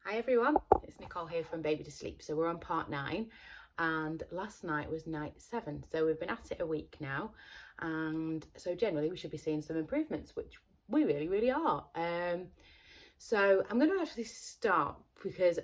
Hi everyone, it's Nicole here from Baby to Sleep. So we're on part 9 and last night was night 7. So we've been at it a week now, and so generally we should be seeing some improvements, which we really are. So I'm going to actually start because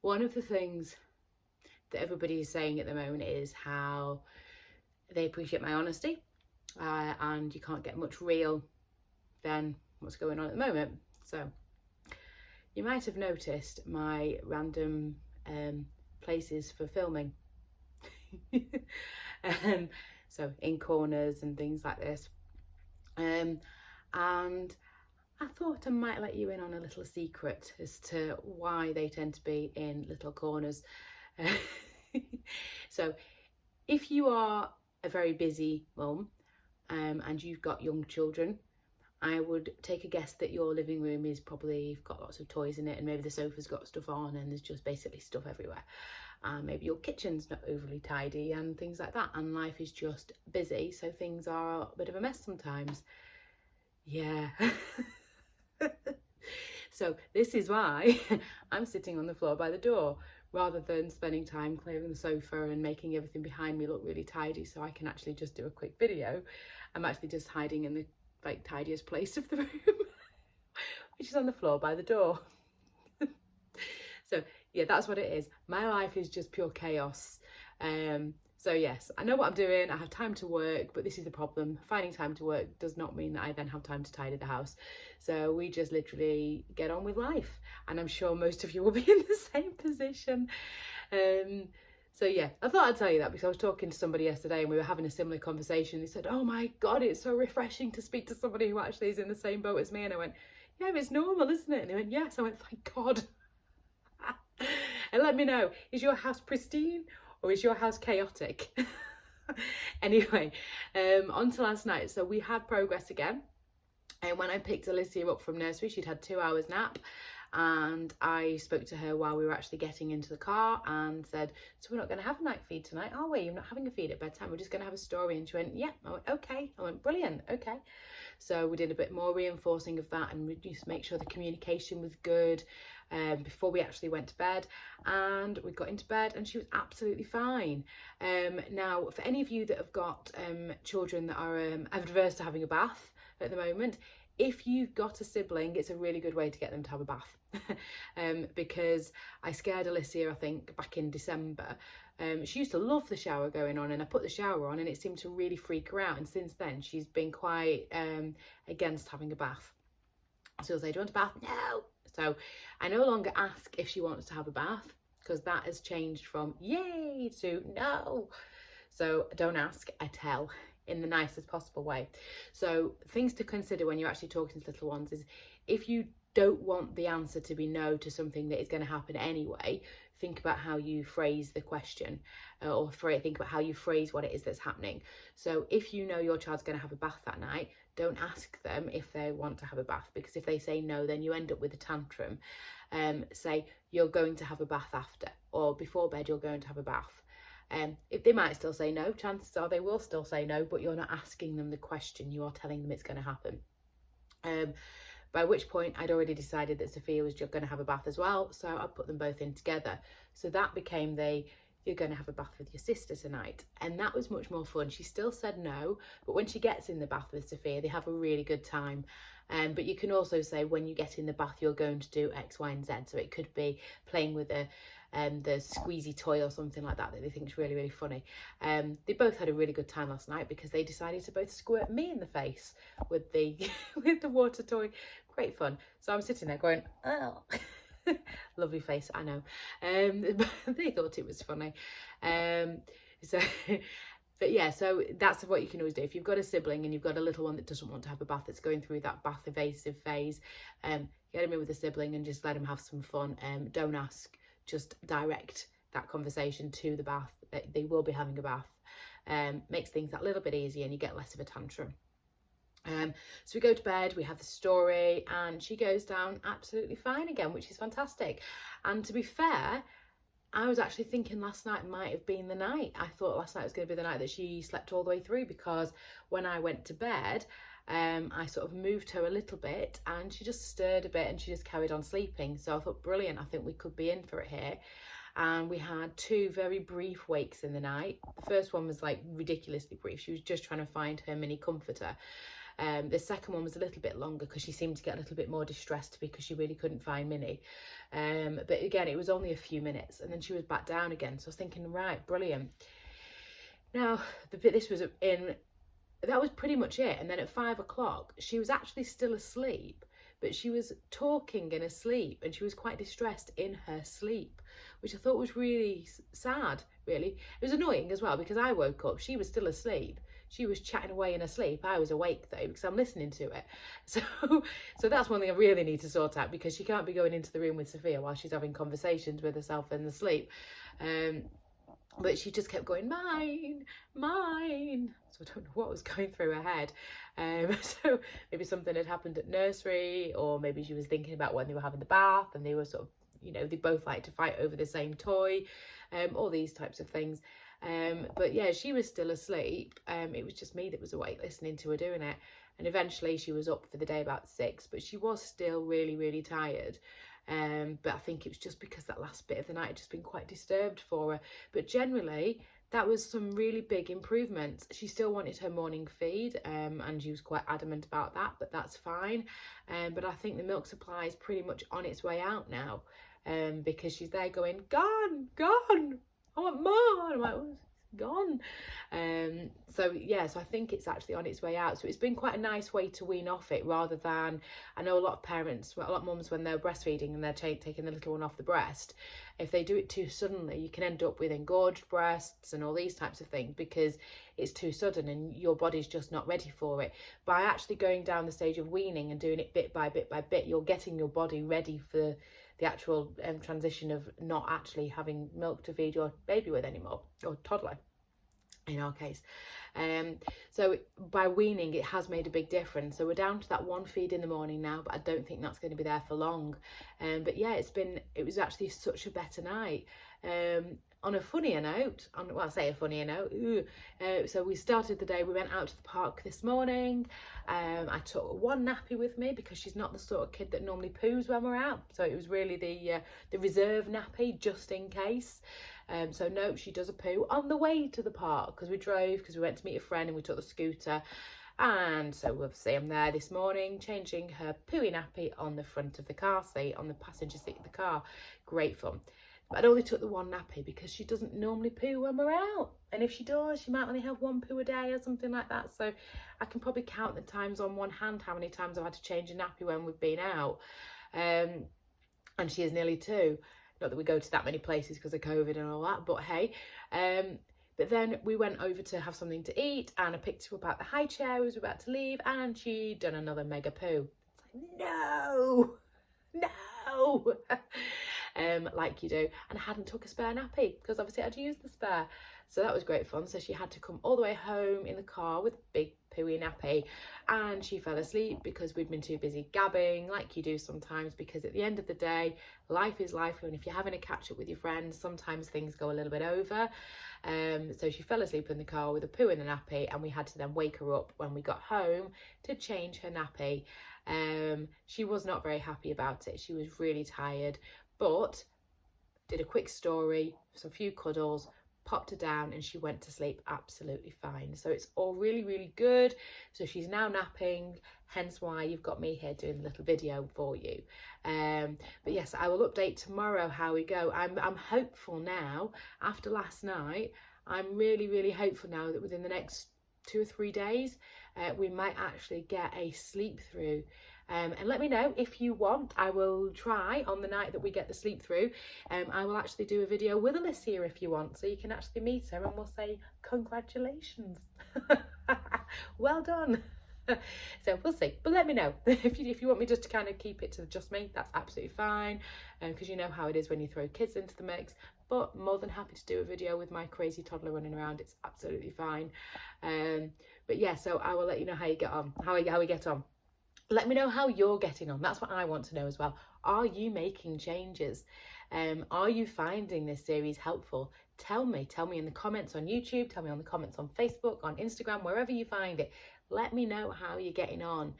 one of the things that everybody is saying at the moment is how they appreciate my honesty, and you can't get much real than what's going on at the moment. So you might have noticed my random places for filming. So in corners and things like this. And I thought I might let you in on a little secret as to why they tend to be in little corners. So if you are a very busy mum and you've got young children, I would take a guess that your living room is probably got lots of toys in it, and maybe the sofa's got stuff on and there's just basically stuff everywhere. Maybe your kitchen's not overly tidy and things like that, and life is just busy, so things are a bit of a mess sometimes. Yeah. So this is why I'm sitting on the floor by the door rather than spending time clearing the sofa and making everything behind me look really tidy so I can actually just do a quick video. I'm actually just hiding in the tidiest place of the room, which is on the floor by the door. So yeah, that's what it is. My life is just pure chaos. So yes, I know what I'm doing, I have time to work, but this is the problem. Finding time to work does not mean that I then have time to tidy the house. So we just literally get on with life, and I'm sure most of you will be in the same position. So yeah, I thought I'd tell you that because I was talking to somebody yesterday and we were having a similar conversation. They said, oh my God, it's so refreshing to speak to somebody who actually is in the same boat as me. And I went, yeah, it's normal, isn't it? And they went, yes. I went, thank God. And let me know, is your house pristine or is your house chaotic? Anyway, on to last night. So we had progress again. And when I picked Alyssia up from nursery, she'd had 2 hours nap. And I spoke to her while we were actually getting into the car and said, so we're not going to have a night feed tonight, are we? You're not having a feed at bedtime, we're just going to have a story. And she went, yeah. I went, okay. I went, brilliant, okay. So we did a bit more reinforcing of that and we just make sure the communication was good before we actually went to bed. And we got into bed and she was absolutely fine. Now, for any of you that have got children that are adverse to having a bath at the moment, if you've got a sibling, it's a really good way to get them to have a bath. Because I scared Alyssia, I think, back in December. She used to love the shower going on, and I put the shower on and it seemed to really freak her out. And since then, she's been quite against having a bath. So I'll say, do you want a bath? No. So I no longer ask if she wants to have a bath, because that has changed from yay to no. So don't ask, I tell, in the nicest possible way. So things to consider when you're actually talking to little ones is, if you don't want the answer to be no to something that is going to happen anyway, think about how you phrase the question, or think about how you phrase what it is that's happening. So if you know your child's going to have a bath that night, don't ask them if they want to have a bath, because if they say no, then you end up with a tantrum. Say you're going to have a bath after, or before bed you're going to have a bath. If they might still say no, chances are they will still say no, but you're not asking them the question, you are telling them it's going to happen. By which point I'd already decided that Sophia was just going to have a bath as well, so I put them both in together. So that became you're going to have a bath with your sister tonight, and that was much more fun. She still said no, but when she gets in the bath with Sophia, they have a really good time. But you can also say, when you get in the bath, you're going to do X, Y and Z. So it could be playing with the squeezy toy or something like that they think is really funny. They both had a really good time last night because they decided to both squirt me in the face with the with the water toy. Great fun. So I'm sitting there going, oh. Lovely face, I know. They thought it was funny. But yeah, so that's what you can always do. If you've got a sibling and you've got a little one that doesn't want to have a bath, that's going through that bath evasive phase, get them in with a sibling and just let them have some fun. Don't ask, just direct that conversation to the bath. They will be having a bath. Makes things that little bit easier and you get less of a tantrum. So we go to bed, we have the story, and she goes down absolutely fine again, which is fantastic. And to be fair, I was actually thinking last night might have been the night. I thought last night was going to be the night that she slept all the way through, because when I went to bed, I sort of moved her a little bit and she just stirred a bit and she just carried on sleeping. So I thought, brilliant, I think we could be in for it here. And we had 2 very brief wakes in the night. The first one was like ridiculously brief. She was just trying to find her mini comforter. The second one was a little bit longer because she seemed to get a little bit more distressed because she really couldn't find Minnie. But again, it was only a few minutes and then she was back down again. So I was thinking, right, brilliant. Now, that was pretty much it. And then at 5 o'clock, she was actually still asleep, but she was talking in her sleep and she was quite distressed in her sleep, which I thought was really sad, really. It was annoying as well because I woke up, she was still asleep. She was chatting away in her sleep. I was awake though because I'm listening to it. So that's one thing I really need to sort out, because she can't be going into the room with Sophia while she's having conversations with herself in the sleep. But she just kept going, mine, mine. So I don't know what was going through her head. So maybe something had happened at nursery, or maybe she was thinking about when they were having the bath and they were sort of, you know, they both like to fight over the same toy, all these types of things. But yeah, she was still asleep. It was just me that was awake listening to her doing it. And eventually she was up for the day about 6, but she was still really, really tired. But I think it was just because that last bit of the night had just been quite disturbed for her. But generally, that was some really big improvements. She still wanted her morning feed, and she was quite adamant about that, but that's fine. But I think the milk supply is pretty much on its way out now, because she's there going, gone, gone, I want more. I'm like, oh, it's gone. So yeah, so I think it's actually on its way out. So it's been quite a nice way to wean off it, rather than, I know a lot of parents, a lot of mums, when they're breastfeeding and they're taking the little one off the breast, if they do it too suddenly, you can end up with engorged breasts and all these types of things because it's too sudden and your body's just not ready for it. By actually going down the stage of weaning and doing it bit by bit by bit, you're getting your body ready for the actual transition of not actually having milk to feed your baby with anymore, or toddler in our case. So by weaning, it has made a big difference. So we're down to that 1 feed in the morning now, but I don't think that's going to be there for long. But yeah, it was actually such a better night. On a funnier note, well, I say a funnier note, so we started the day, we went out to the park this morning. I took 1 nappy with me because she's not the sort of kid that normally poos when we're out. So it was really the reserve nappy, just in case. So no, she does a poo on the way to the park because we drove, because we went to meet a friend and we took the scooter. And so obviously I'm there this morning changing her pooey nappy on the front of the car seat, on the passenger seat of the car. Great fun. But I'd only took the 1 nappy because she doesn't normally poo when we're out. And if she does, she might only have 1 poo a day or something like that. So I can probably count the times on one hand how many times I've had to change a nappy when we've been out. And she is nearly 2. Not that we go to that many places because of COVID and all that, but hey. But then we went over to have something to eat and I picked her up at the high chair as we were about to leave and she'd done another mega poo. It's like, no, no. Like you do. And I hadn't took a spare nappy because obviously I'd used the spare. So that was great fun. So she had to come all the way home in the car with a big pooey nappy, and she fell asleep because we'd been too busy gabbing, like you do sometimes, because at the end of the day, life is life, and if you're having a catch up with your friends, sometimes things go a little bit over. So she fell asleep in the car with a poo in the nappy, and we had to then wake her up when we got home to change her nappy. She was not very happy about it. She was really tired, but did a quick story, so a few cuddles, popped her down, and she went to sleep absolutely fine. So it's all really, really good. So she's now napping, hence why you've got me here doing a little video for you. But yes, I will update tomorrow how we go. I'm hopeful now, after last night. I'm really, really hopeful now that within the next 2 or 3 days, we might actually get a sleep through. And let me know if you want. I will try on the night that we get the sleep through. I will actually do a video with Alyssia if you want, so you can actually meet her and we'll say congratulations. Well done. So we'll see, but let me know if you want me just to kind of keep it to just me. That's absolutely fine, because you know how it is when you throw kids into the mix. But more than happy to do a video with my crazy toddler running around. It's absolutely fine. But yeah, so I will let you know how you get on, how we get on. Let me know how you're getting on. That's what I want to know as well. Are you making changes? Are you finding this series helpful? Tell me in the comments on YouTube, tell me on the comments on Facebook, on Instagram, wherever you find it. let me know how you're getting on,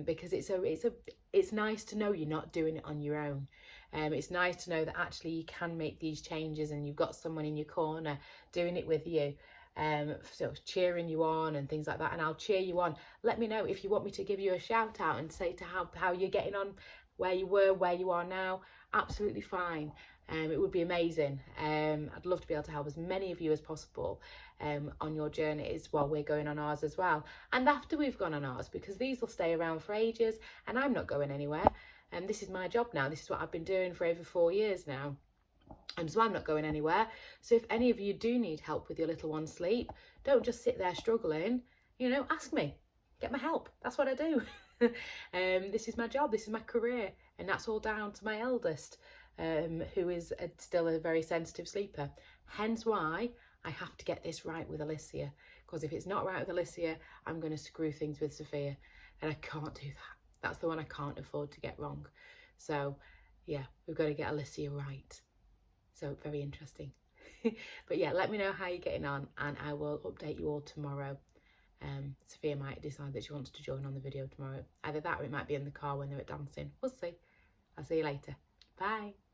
because it's nice to know you're not doing it on your own. It's nice to know that actually you can make these changes and you've got someone in your corner doing it with you, sort of cheering you on and things like that. And I'll cheer you on. Let me know if you want me to give you a shout out and say to how you're getting on, where you were, where you are now. Absolutely fine. It would be amazing. I'd love to be able to help as many of you as possible on your journeys while we're going on ours as well, and after we've gone on ours, because these will stay around for ages and I'm not going anywhere. And this is my job now. This is what I've been doing for over 4 years now. And so I'm not going anywhere. So if any of you do need help with your little one's sleep, don't just sit there struggling, you know, ask me, get my help. That's what I do. This is my job, this is my career, and that's all down to my eldest, who is still a very sensitive sleeper. Hence why I have to get this right with Alyssia, because if it's not right with Alyssia, I'm going to screw things with Sophia, and I can't do that. That's the one I can't afford to get wrong. So yeah, we've got to get Alyssia right. So very interesting. But yeah, let me know how you're getting on, and I will update you all tomorrow. Sophia might decide that she wants to join on the video tomorrow. Either that or it might be in the car when they're at dancing. We'll see. I'll see you later. Bye.